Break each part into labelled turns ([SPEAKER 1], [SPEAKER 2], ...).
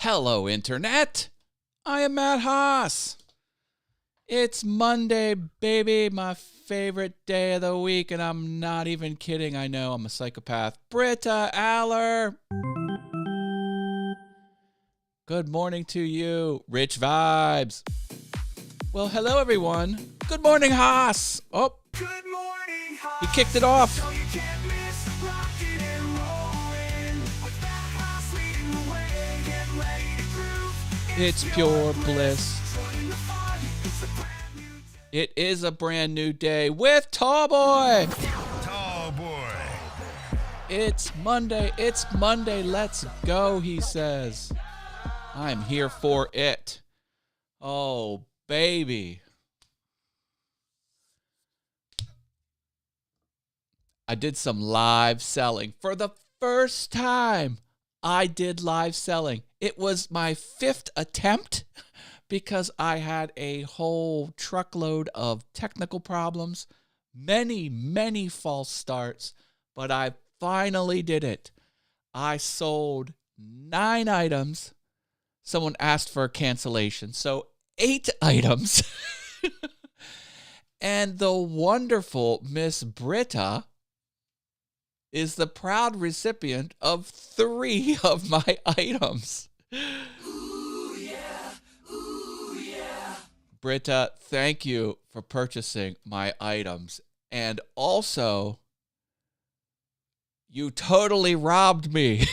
[SPEAKER 1] Hello, Internet. I am Matt Haas. It's Monday, baby, my favorite day of the week, and I'm not even kidding. I know I'm a psychopath. Britta Aller. Good morning to you. Rich vibes. Well, hello, everyone. Good morning, Haas. Oh,
[SPEAKER 2] Good morning, Haas.
[SPEAKER 1] he kicked it off.
[SPEAKER 2] So you can't miss rocking and rolling. With that Haas leading the way, get ready to groove.
[SPEAKER 1] It's pure bliss.
[SPEAKER 2] Join the fun. It's a brand new day.
[SPEAKER 1] It is a brand new day with Tallboy.
[SPEAKER 3] Tall boy.
[SPEAKER 1] It's Monday. Let's go, he says. I'm here for it. Oh, baby. I did some live selling. For the first time, I did live selling. It was my 5th attempt because I had a whole truckload of technical problems, many false starts, but I finally did it. I sold 9 items. Someone asked for a cancellation, so 8 items. And the wonderful Miss Britta is the proud recipient of 3 of my items.
[SPEAKER 2] Ooh, yeah. Ooh, yeah.
[SPEAKER 1] Britta, thank you for purchasing my items. And also, you totally robbed me.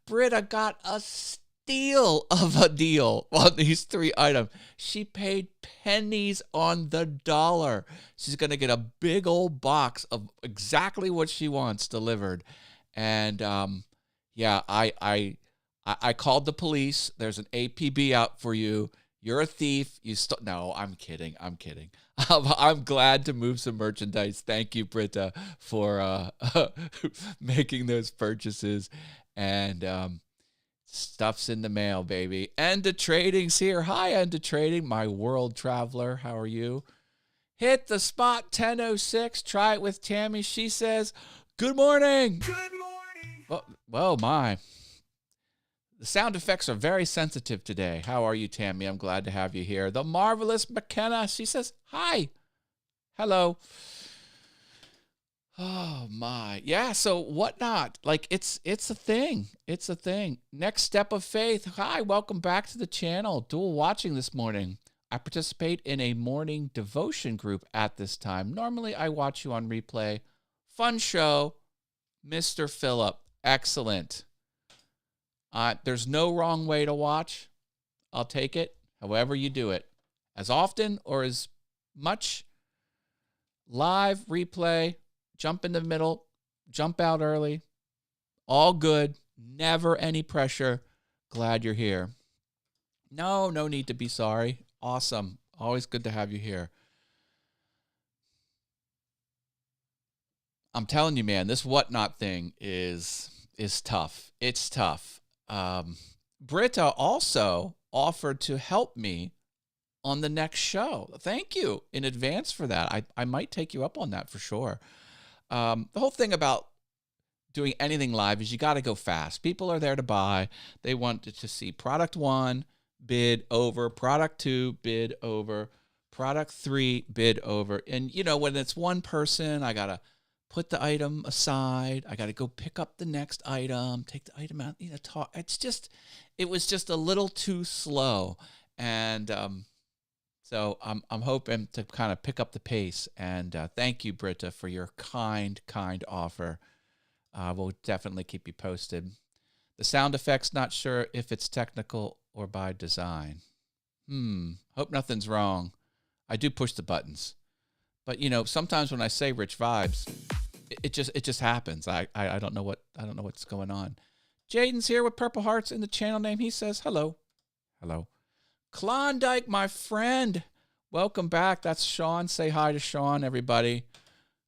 [SPEAKER 1] Britta got a steal of a deal on these 3 items. She paid pennies on the dollar. She's going to get a big old box of exactly what she wants delivered. And yeah, I called the police. There's an APB out for you. You're a thief. No, I'm kidding. I'm glad to move some merchandise. Thank you, Britta, for making those purchases. And stuff's in the mail, baby. Enda Trading's here. Hi, Enda Trading, my world traveler. How are you? Hit the spot 10:06. Try it with Tammy. She says, good morning.
[SPEAKER 2] Good morning.
[SPEAKER 1] Well, my. The sound effects are very sensitive today. How are you, Tammy? I'm glad to have you here. The marvelous McKenna. She says, hi. Hello. Oh my. Yeah, so whatnot. Like it's a thing. It's a thing. Next Step of Faith. Hi, welcome back to the channel. Dual watching this morning. I participate in a morning devotion group at this time. Normally I watch you on replay. Fun show. Mr. Phillip. Excellent. There's no wrong way to watch. I'll take it however you do it. As often or as much. Live, replay. Jump in the middle, jump out early. All good. Never any pressure. Glad you're here. No need to be sorry. Awesome. Always good to have you here. I'm telling you, man, this whatnot thing is tough. It's tough. Britta also offered to help me on the next show. Thank you in advance for that. I might take you up on that for sure. The whole thing about doing anything live is you got to go fast. People are there to buy. They want to see product 1, bid over, product 2, bid over, product 3, bid over. And, when it's one person, I got to put the item aside. I got to go pick up the next item, take the item out, talk. It was just a little too slow. And, so I'm hoping to kind of pick up the pace, and thank you, Britta, for your kind offer. We'll definitely keep you posted. The sound effects, not sure if it's technical or by design. Hope nothing's wrong. I do push the buttons, but sometimes when I say rich vibes, it just happens. I don't know what's going on. Jaden's here with purple hearts in the channel name. He says hello. Klondike, my friend. Welcome back. That's Sean. Say hi to Sean, everybody.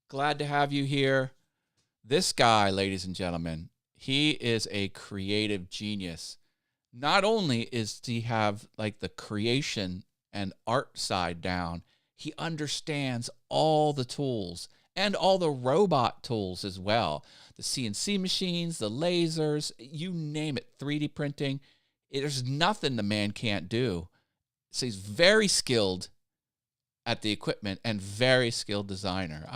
[SPEAKER 1] Glad to have you here. This guy, ladies and gentlemen, he is a creative genius. Not only does he have like the creation and art side down, he understands all the tools and all the robot tools as well. The CNC machines, the lasers, you name it, 3D printing. There's nothing the man can't do. So he's very skilled at the equipment and very skilled designer.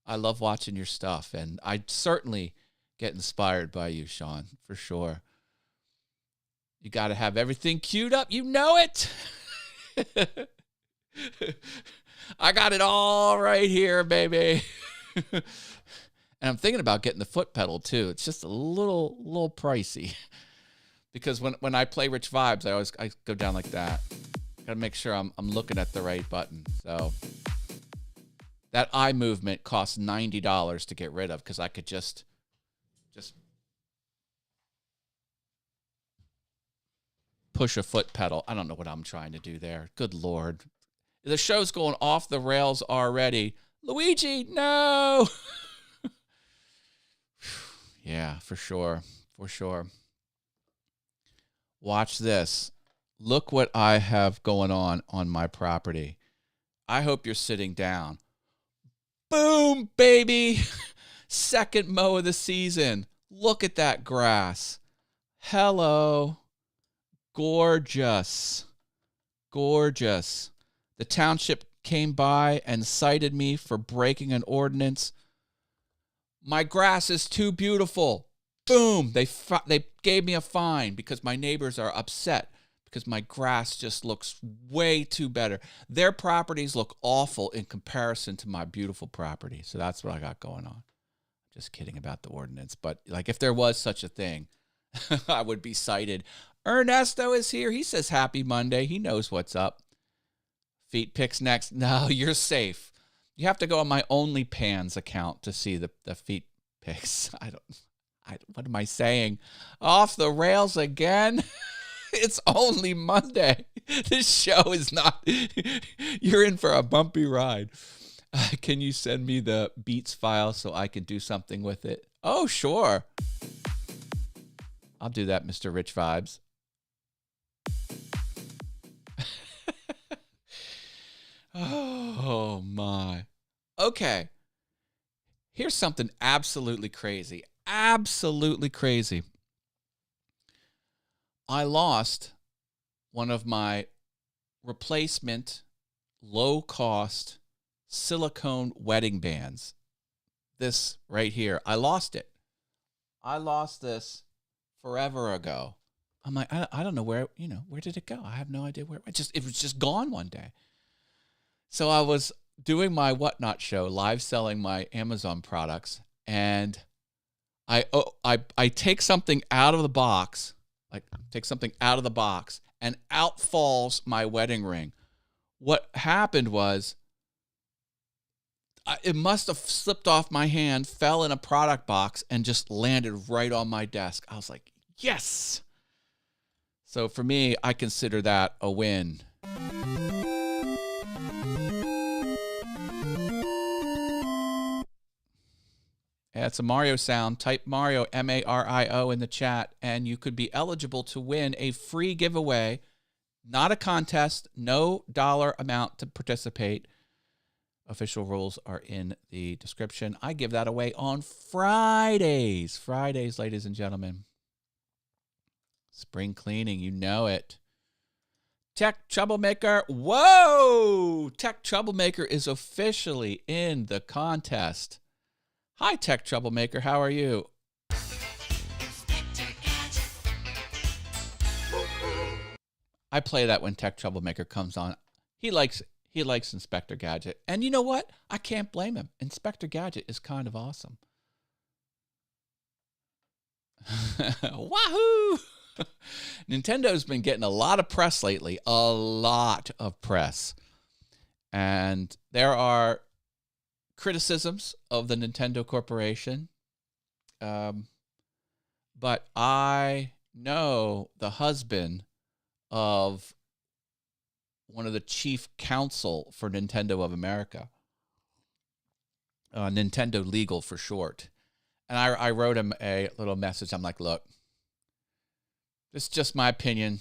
[SPEAKER 1] I love watching your stuff, and I certainly get inspired by you, Sean, for sure. You got to have everything queued up. You know it. I got it all right here, baby. And I'm thinking about getting the foot pedal too. It's just a little pricey because when I play Rich Vibes, I go down like that. Got to make sure I'm looking at the right button. So that eye movement costs $90 to get rid of because I could just push a foot pedal. I don't know what I'm trying to do there. Good Lord. The show's going off the rails already. Luigi, no! Yeah, for sure. For sure. Watch this. Look what I have going on my property. I hope you're sitting down. Boom, baby! Second mow of the season. Look at that grass. Hello. Gorgeous. Gorgeous. The township came by and cited me for breaking an ordinance. My grass is too beautiful. Boom. They gave me a fine because my neighbors are upset because my grass just looks way too better. Their properties look awful in comparison to my beautiful property. So that's what I got going on. Just kidding about the ordinance. But like if there was such a thing, I would be cited. Ernesto is here. He says happy Monday. He knows what's up. Feet pics next. No, you're safe. You have to go on my OnlyPans account to see the feet pics. What am I saying? Off the rails again? It's only Monday. This show is not. You're in for a bumpy ride. Can you send me the Beats file so I can do something with it? Oh, sure. I'll do that, Mr. Rich Vibes. Oh, my. Okay. Here's something absolutely crazy. Absolutely crazy. I lost one of my replacement low-cost silicone wedding bands. This right here. I lost it. I lost this forever ago. I'm like, I don't know where did it go? I have no idea where. It was just gone one day. So I was doing my Whatnot show, live selling my Amazon products, and I take something out of the box, and out falls my wedding ring. What happened was it must have slipped off my hand, fell in a product box, and just landed right on my desk. I was like, yes! So for me, I consider that a win. Yeah, it's a Mario sound. Type Mario, Mario, in the chat, and you could be eligible to win a free giveaway. Not a contest, no dollar amount to participate. Official rules are in the description. I give that away on Fridays. Fridays, ladies and gentlemen. Spring cleaning, you know it. Tech Troublemaker. Whoa! Tech Troublemaker is officially in the contest. Hi, Tech Troublemaker. How are you? I play that when Tech Troublemaker comes on. He likes Inspector Gadget. And you know what? I can't blame him. Inspector Gadget is kind of awesome. Wahoo! Nintendo's been getting a lot of press lately. A lot of press. And there are criticisms of the Nintendo Corporation. But I know the husband of one of the chief counsel for Nintendo of America. Nintendo Legal for short. And I wrote him a little message. I'm like, look, this is just my opinion.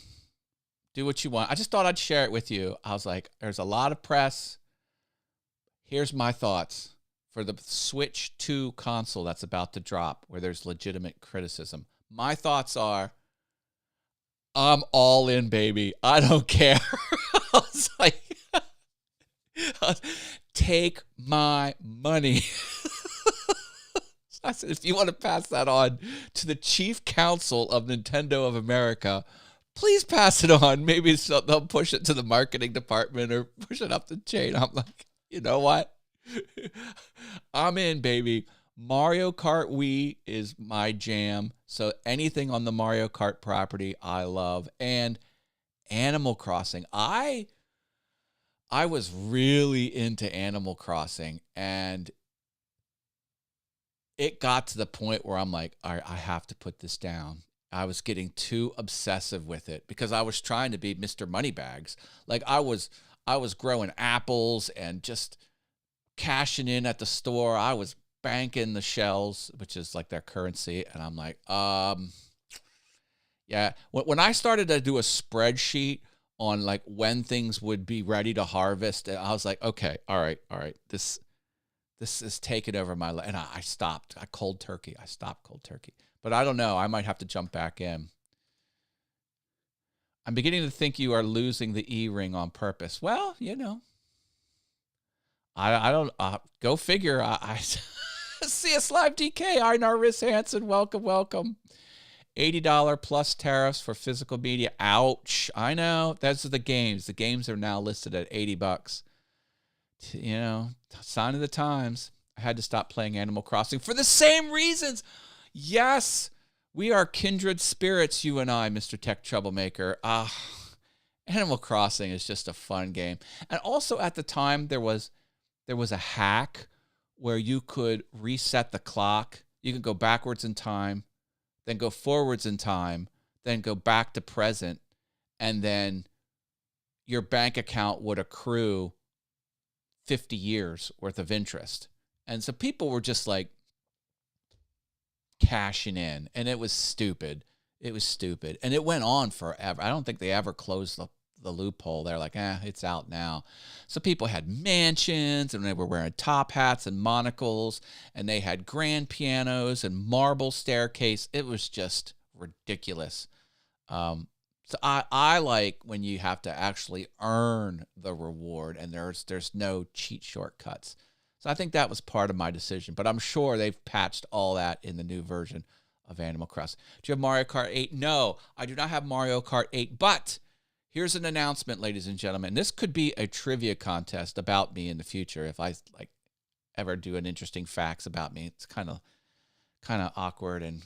[SPEAKER 1] Do what you want. I just thought I'd share it with you. I was like, there's a lot of press. Here's my thoughts. for the Switch 2 console that's about to drop, where there's legitimate criticism. My thoughts are, I'm all in, baby. I don't care. I was like, take my money. I said, if you want to pass that on to the chief counsel of Nintendo of America, please pass it on. Maybe they'll push it to the marketing department or push it up the chain. I'm like, you know what? I'm in, baby. Mario Kart Wii is my jam. So anything on the Mario Kart property, I love. And Animal Crossing. I was really into Animal Crossing, and it got to the point where I'm like, all right, I have to put this down. I was getting too obsessive with it because I was trying to be Mr. Moneybags. Like I was growing apples and just cashing in at the store. I was banking the shells, which is like their currency. And I'm like, yeah. When I started to do a spreadsheet on like when things would be ready to harvest, I was like, okay, all right. This is taking over my life. And I stopped. I stopped cold turkey. But I don't know. I might have to jump back in. I'm beginning to think you are losing the E-ring on purpose. Well, you know. I don't, go figure. I CS Live DK, Einar Riss Hansen, welcome. $80 plus tariffs for physical media. Ouch. I know. Those are the games. The games are now listed at $80. You know, sign of the times. I had to stop playing Animal Crossing for the same reasons. Yes, we are kindred spirits, you and I, Mr. Tech Troublemaker. Animal Crossing is just a fun game. And also at the time, there was a hack where you could reset the clock. You could go backwards in time, then go forwards in time, then go back to present, and then your bank account would accrue 50 years worth of interest. And so people were just like cashing in, and it was stupid. And it went on forever. I don't think they ever closed the loophole. They're like, it's out now. So people had mansions, and they were wearing top hats and monocles, and they had grand pianos and marble staircase. It was just ridiculous. So I like when you have to actually earn the reward, and there's no cheat shortcuts. So I think that was part of my decision. But I'm sure they've patched all that in the new version of Animal Crossing. Do you have Mario Kart 8? No, I do not have Mario Kart 8. But here's an announcement, ladies and gentlemen. This could be a trivia contest about me in the future if I like ever do an interesting facts about me. It's kind of awkward and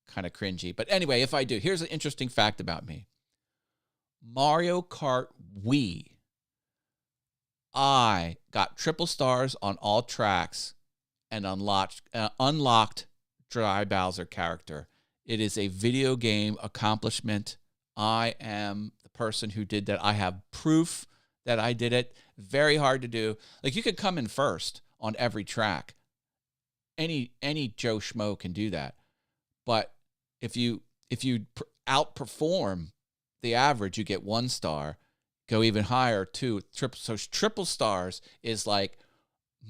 [SPEAKER 1] kind of cringy. But anyway, if I do, here's an interesting fact about me. Mario Kart Wii. I got triple stars on all tracks and unlocked Dry Bowser character. It is a video game accomplishment. I am the person who did that. I have proof that I did it. Very hard to do. Like, you could come in first on every track. Any Joe Schmo can do that. But if you outperform the average, you get 1 star. Go even higher, 2. Triple stars is like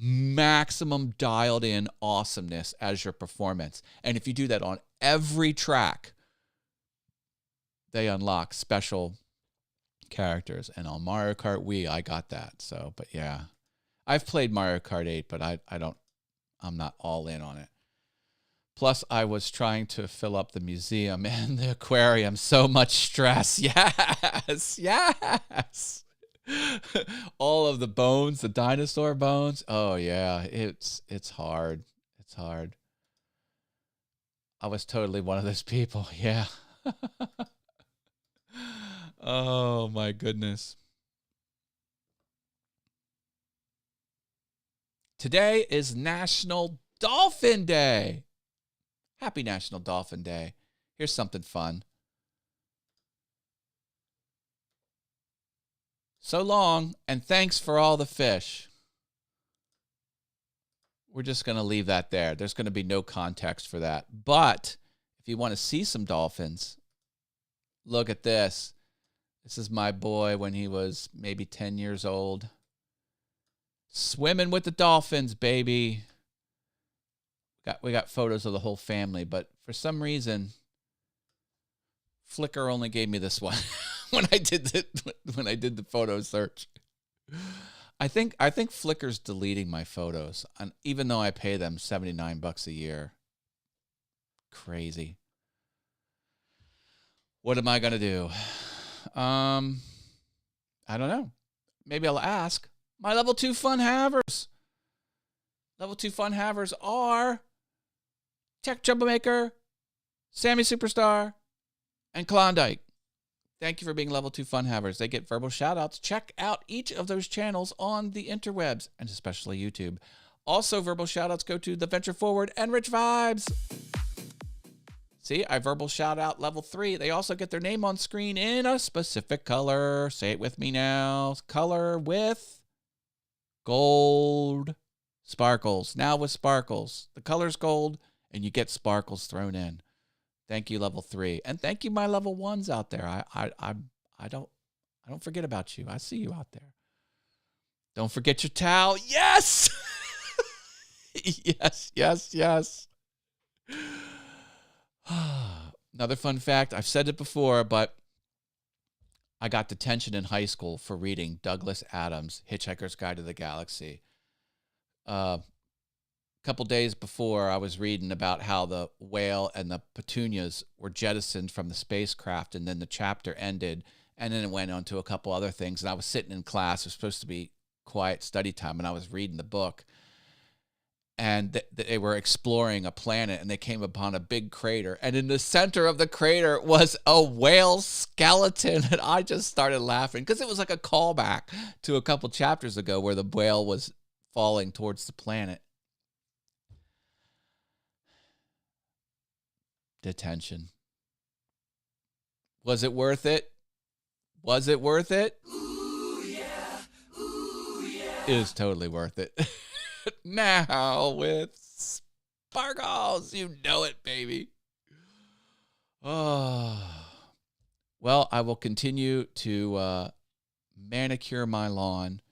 [SPEAKER 1] maximum dialed in awesomeness as your performance. And if you do that on every track, they unlock special characters. And on Mario Kart Wii, I got that. So, but yeah, I've played Mario Kart 8, but I'm not all in on it. Plus, I was trying to fill up the museum and the aquarium. So much stress. Yes. All of the bones, the dinosaur bones. Oh, yeah. It's hard. It's hard. I was totally one of those people. Yeah. Oh, my goodness. Today is National Dolphin Day. Happy National Dolphin Day. Here's something fun. So long, and thanks for all the fish. We're just going to leave that there. There's going to be no context for that. But if you want to see some dolphins, look at this. This is my boy when he was maybe 10 years old. Swimming with the dolphins, baby. We got photos of the whole family, but for some reason, Flickr only gave me this one when I did the photo search. I think Flickr's deleting my photos, and even though I pay them $79 a year. Crazy. What am I gonna do? I don't know. Maybe I'll ask my level 2 fun havers. Level 2 fun havers are Tech Troublemaker, Sammy Superstar, and Klondike. Thank you for being level 2 fun havers. They get verbal shout outs. Check out each of those channels on the interwebs, and especially YouTube. Also, verbal shout outs go to The Venture Forward and Rich Vibes. See, I verbal shout out level 3. They also get their name on screen in a specific color. Say it with me now. Color with gold sparkles. Now with sparkles. The color's gold, and you get sparkles thrown in. Thank you, level 3, and thank you, my level 1s out there. I don't forget about you. I see you out there. Don't forget your towel. Yes, yes. Another fun fact. I've said it before, but I got detention in high school for reading Douglas Adams' Hitchhiker's Guide to the Galaxy. Couple days before, I was reading about how the whale and the petunias were jettisoned from the spacecraft, and then the chapter ended, and then it went on to a couple other things. And I was sitting in class. It was supposed to be quiet study time, and I was reading the book. And they were exploring a planet, and they came upon a big crater. And in the center of the crater was a whale skeleton. And I just started laughing because it was like a callback to a couple chapters ago where the whale was falling towards the planet. Detention. Was it worth it? Was it worth it?
[SPEAKER 2] Ooh, yeah. Ooh, yeah.
[SPEAKER 1] It was totally worth it. Now with sparkles. You know it, baby. Oh. Well, I will continue to manicure my lawn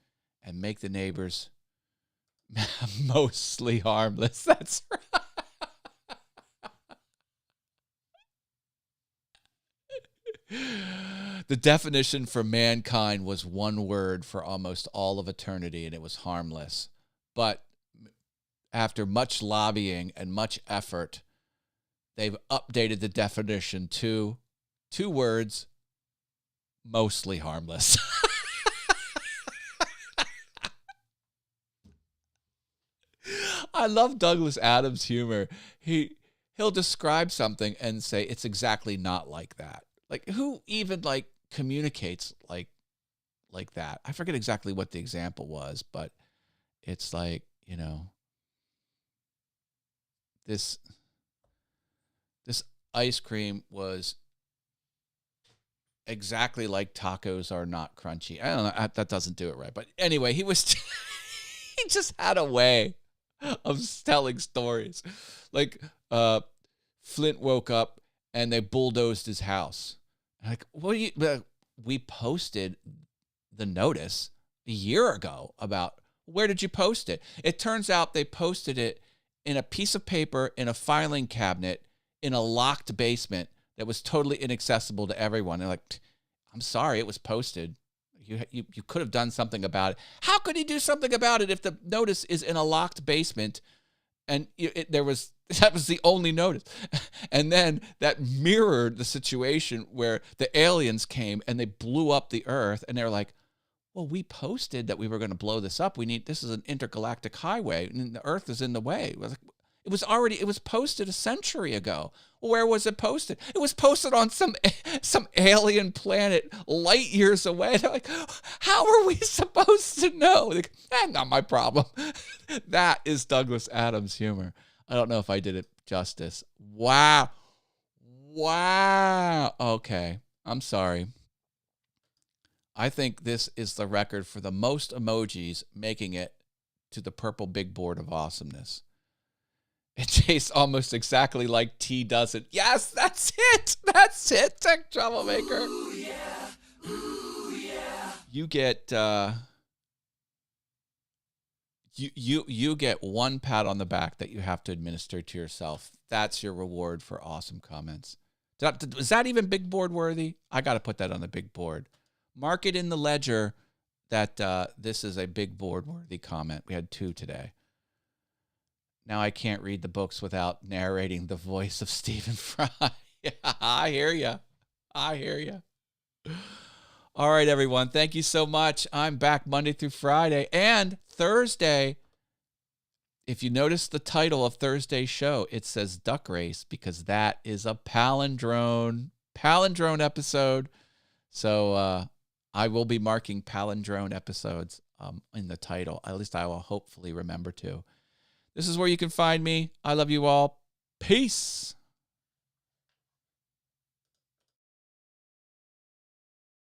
[SPEAKER 1] and make the neighbors mostly harmless. That's right. The definition for mankind was one word for almost all of eternity, and it was harmless. But after much lobbying and much effort, they've updated the definition to 2 words, mostly harmless. I love Douglas Adams' humor. He'll describe something and say it's exactly not like that. Like, who even communicates like that? I forget exactly what the example was, but it's like, this ice cream was exactly like tacos are not crunchy. I don't know. That doesn't do it right. But anyway, he just had a way of telling stories. Like, Flint woke up and they bulldozed his house. Like, what do you? We posted the notice a year ago about where did you post it? It turns out they posted it in a piece of paper in a filing cabinet in a locked basement that was totally inaccessible to everyone. They're like, I'm sorry, it was posted. You could have done something about it. How could he do something about it if the notice is in a locked basement? And that was the only notice. And then that mirrored the situation where the aliens came and they blew up the Earth. And they're like, well, we posted that we were going to blow this up. This is an intergalactic highway, and the Earth is in the way. It was posted a century ago. Where was it posted? It was posted on some alien planet light years away. They're like, how are we supposed to know? Like, not my problem. That is Douglas Adams' humor. I don't know if I did it justice. Wow. Okay, I'm sorry. I think this is the record for the most emojis making it to the purple big board of awesomeness. It tastes almost exactly like tea doesn't. Yes, that's it. That's it, Tech Troublemaker.
[SPEAKER 2] Ooh, yeah. Ooh, yeah.
[SPEAKER 1] You get You get one pat on the back that you have to administer to yourself. That's your reward for awesome comments. Is that even big board worthy? I got to put that on the big board. Mark it in the ledger that this is a big board worthy comment. We had 2 today. Now I can't read the books without narrating the voice of Stephen Fry. Yeah, I hear you. I hear you. All right, everyone. Thank you so much. I'm back Monday through Friday and Thursday. If you notice the title of Thursday's show, it says Duck Race because that is a palindrome episode. So I will be marking palindrome episodes in the title. At least I will hopefully remember to. This is where you can find me. I love you all. Peace.